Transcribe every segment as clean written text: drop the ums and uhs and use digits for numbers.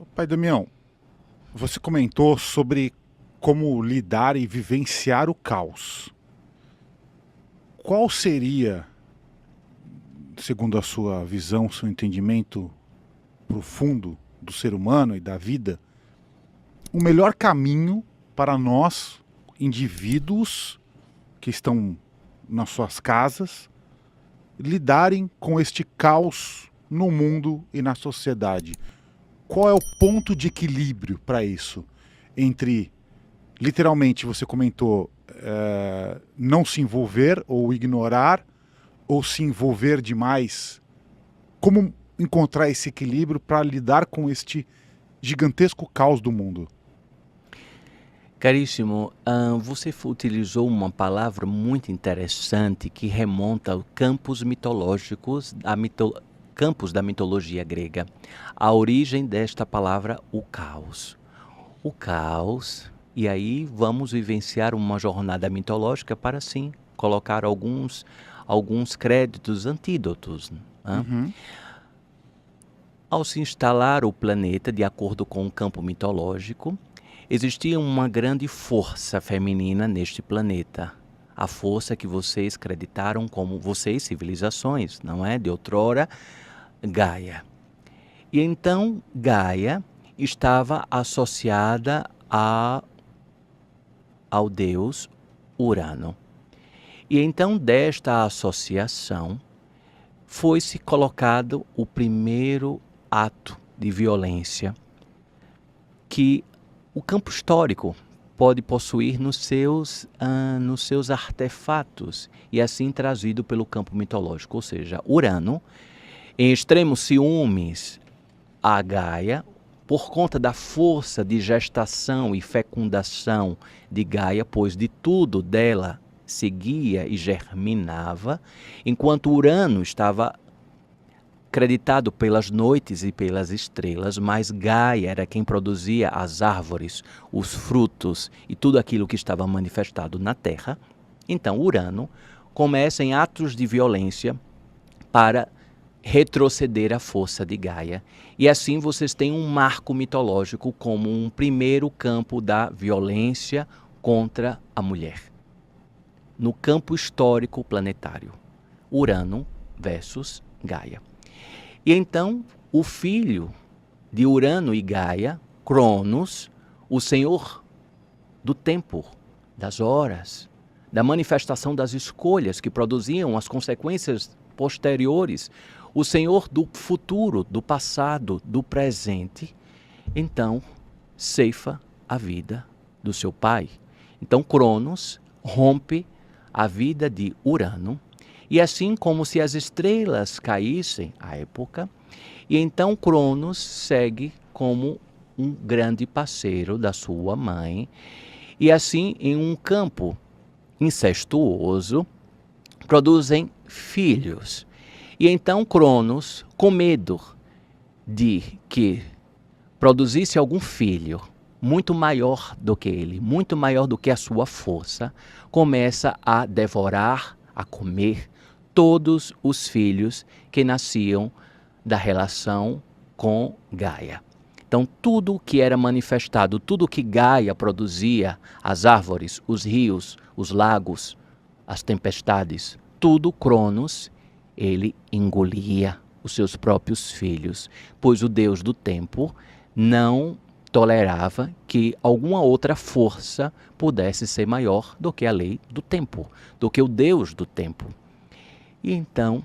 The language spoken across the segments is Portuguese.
Pai Damião, você comentou sobre como lidar e vivenciar o caos. Qual seria, segundo a sua visão, seu entendimento profundo do ser humano e da vida, o melhor caminho para nós, indivíduos que estão nas suas casas, lidarem com este caos no mundo e na sociedade? Qual é o ponto de equilíbrio para isso? Entre, literalmente, você comentou, não se envolver ou ignorar, ou se envolver demais. Como encontrar esse equilíbrio para lidar com este gigantesco caos do mundo? Caríssimo, você utilizou uma palavra muito interessante que remonta aos campos mitológicos, campos da mitologia grega. A origem desta palavra, o caos. O caos, e aí vamos vivenciar uma jornada mitológica para, sim, colocar alguns créditos, antídotos. Né? Uhum. Ao se instalar o planeta, de acordo com o campo mitológico, existia uma grande força feminina neste planeta. A força que vocês creditaram como vocês, civilizações, não é? De outrora, Gaia. E então Gaia estava associada ao deus Urano. E então desta associação foi-se colocado o primeiro ato de violência que o campo histórico pode possuir nos seus artefatos e assim trazido pelo campo mitológico. Ou seja, Urano, em extremos ciúmes a Gaia, por conta da força de gestação e fecundação de Gaia, pois de tudo dela seguia e germinava, enquanto Urano estava acreditado pelas noites e pelas estrelas, mas Gaia era quem produzia as árvores, os frutos e tudo aquilo que estava manifestado na Terra. Então Urano começa em atos de violência para retroceder a força de Gaia. E assim vocês têm um marco mitológico como um primeiro campo da violência contra a mulher. No campo histórico planetário, Urano versus Gaia. E então, o filho de Urano e Gaia, Cronos, o senhor do tempo, das horas, da manifestação das escolhas que produziam as consequências posteriores, o senhor do futuro, do passado, do presente, então ceifa a vida do seu pai. Então, Cronos rompe a vida de Urano, e assim como se as estrelas caíssem à época, e então Cronos segue como um grande parceiro da sua mãe, e assim em um campo incestuoso, produzem filhos. E então Cronos, com medo de que produzisse algum filho muito maior do que ele, muito maior do que a sua força, começa a devorar, a comer todos os filhos que nasciam da relação com Gaia. Então, tudo que era manifestado, tudo que Gaia produzia, as árvores, os rios, os lagos, as tempestades, tudo Cronos, ele engolia os seus próprios filhos, pois o Deus do tempo não tolerava que alguma outra força pudesse ser maior do que a lei do tempo, do que o Deus do tempo. E então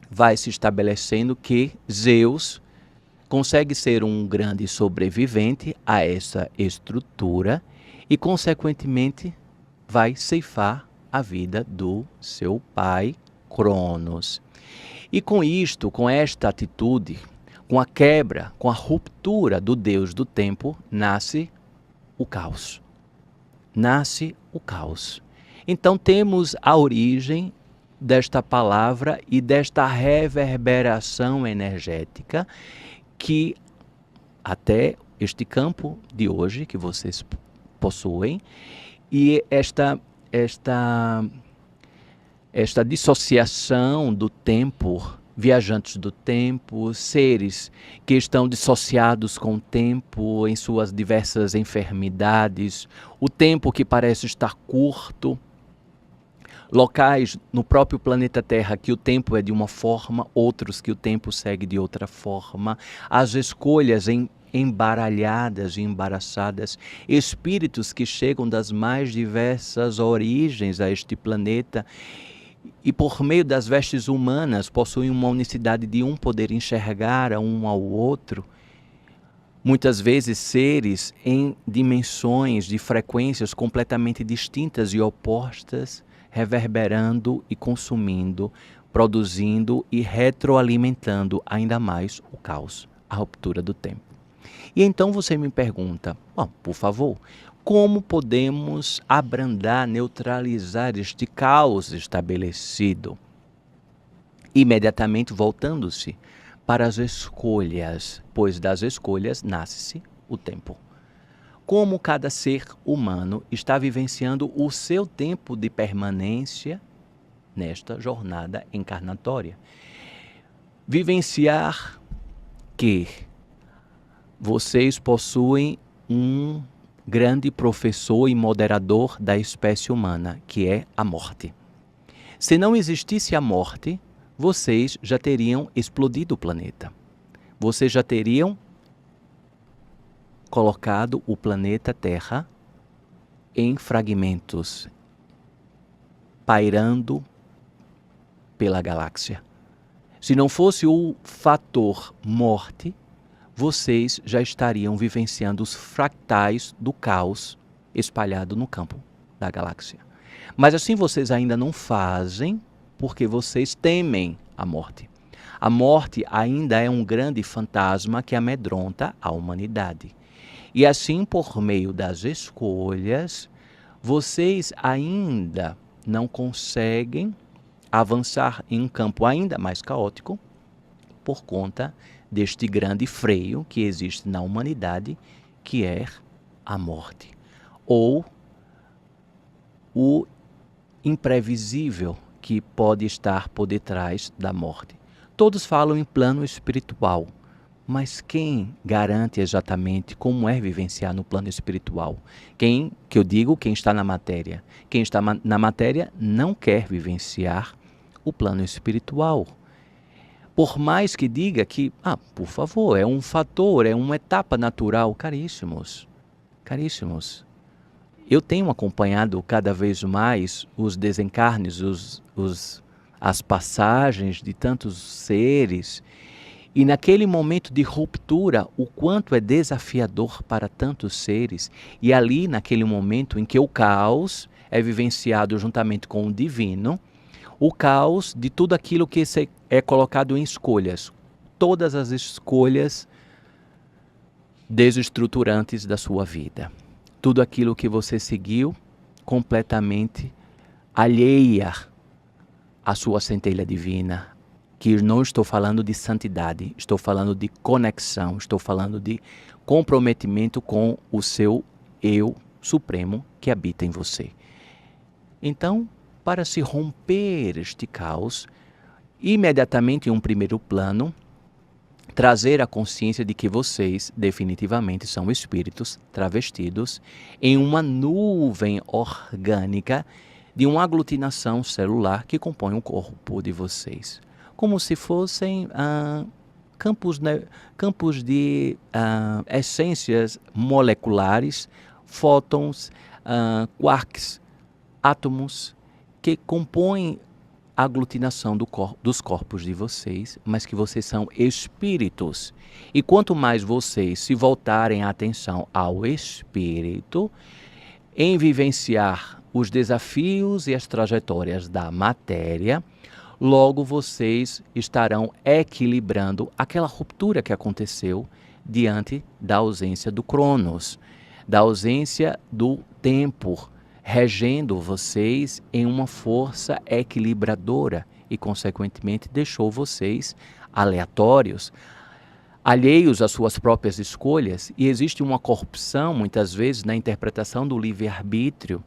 vai se estabelecendo que Zeus consegue ser um grande sobrevivente a essa estrutura e, consequentemente, vai ceifar a vida do seu pai, Cronos. E com isto, com esta atitude, com a quebra, com a ruptura do Deus do tempo, nasce o caos. Nasce o caos. Então temos a origem desta palavra e desta reverberação energética que até este campo de hoje que vocês possuem e esta dissociação do tempo viajantes do tempo, seres que estão dissociados com o tempo em suas diversas enfermidades, o tempo que parece estar curto, locais no próprio planeta Terra que o tempo é de uma forma, outros que o tempo segue de outra forma, as escolhas embaralhadas e embaraçadas, espíritos que chegam das mais diversas origens a este planeta e por meio das vestes humanas possuem uma unicidade de um poder enxergar a um ao outro, muitas vezes seres em dimensões de frequências completamente distintas e opostas, reverberando e consumindo, produzindo e retroalimentando ainda mais o caos, a ruptura do tempo. E então você me pergunta, por favor, como podemos abrandar, neutralizar este caos estabelecido? Imediatamente voltando-se para as escolhas, pois das escolhas nasce o tempo. Como cada ser humano está vivenciando o seu tempo de permanência nesta jornada encarnatória. Vivenciar que vocês possuem um grande professor e moderador da espécie humana, que é a morte. Se não existisse a morte, vocês já teriam explodido o planeta. Vocês já teriam colocado o planeta Terra em fragmentos, pairando pela galáxia. Se não fosse o fator morte, vocês já estariam vivenciando os fractais do caos espalhado no campo da galáxia. Mas assim vocês ainda não fazem, porque vocês temem a morte. A morte ainda é um grande fantasma que amedronta a humanidade. E assim, por meio das escolhas, vocês ainda não conseguem avançar em um campo ainda mais caótico por conta deste grande freio que existe na humanidade, que é a morte, ou o imprevisível que pode estar por detrás da morte. Todos falam em plano espiritual, mas quem garante exatamente como é vivenciar no plano espiritual? Quem está na matéria. Quem está na matéria não quer vivenciar o plano espiritual. Por mais que diga que, por favor, é um fator, é uma etapa natural, caríssimos, eu tenho acompanhado cada vez mais os desencarnes, as passagens de tantos seres, e naquele momento de ruptura, o quanto é desafiador para tantos seres, e ali naquele momento em que o caos é vivenciado juntamente com o divino, o caos de tudo aquilo que é colocado em escolhas, todas as escolhas desestruturantes da sua vida. Tudo aquilo que você seguiu completamente alheia à sua centelha divina, que não estou falando de santidade, estou falando de conexão, estou falando de comprometimento com o seu eu supremo que habita em você. Então, para se romper este caos, imediatamente em um primeiro plano, trazer a consciência de que vocês definitivamente são espíritos travestidos em uma nuvem orgânica de uma aglutinação celular que compõe o corpo de vocês. Como se fossem campos de essências moleculares, fótons, quarks, átomos, que compõem a aglutinação dos corpos de vocês, mas que vocês são espíritos. E quanto mais vocês se voltarem a atenção ao espírito, em vivenciar os desafios e as trajetórias da matéria, logo vocês estarão equilibrando aquela ruptura que aconteceu diante da ausência do Cronos, da ausência do tempo, regendo vocês em uma força equilibradora e, consequentemente, deixou vocês aleatórios, alheios às suas próprias escolhas, e existe uma corrupção, muitas vezes, na interpretação do livre-arbítrio,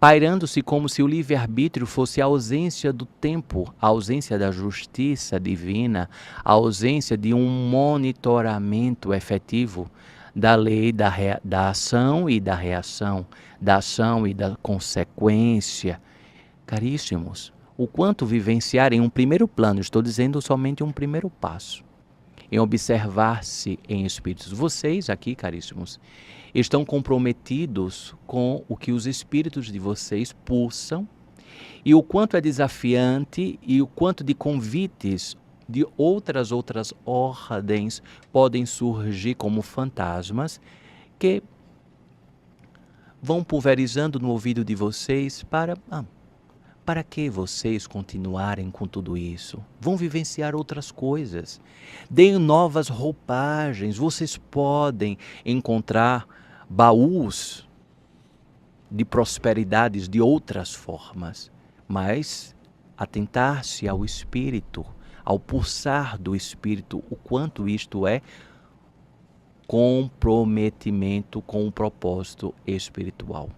pairando-se como se o livre-arbítrio fosse a ausência do tempo, a ausência da justiça divina, a ausência de um monitoramento efetivo da lei da ação e da reação, da ação e da consequência. Caríssimos, o quanto vivenciar em um primeiro plano, estou dizendo somente um primeiro passo, em observar-se em espíritos. Vocês aqui, caríssimos, estão comprometidos com o que os espíritos de vocês pulsam e o quanto é desafiante e o quanto de convites de outras ordens podem surgir como fantasmas que vão pulverizando no ouvido de vocês para que vocês continuarem com tudo isso? Vão vivenciar outras coisas. Deem novas roupagens. Vocês podem encontrar baús de prosperidades de outras formas, mas atentar-se ao espírito, ao pulsar do espírito, o quanto isto é comprometimento com o propósito espiritual.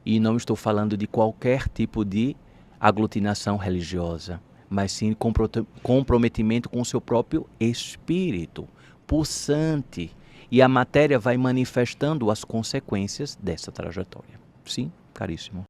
E não estou falando de qualquer tipo de aglutinação religiosa, mas sim comprometimento com o seu próprio espírito, pulsante. E a matéria vai manifestando as consequências dessa trajetória. Sim, caríssimo.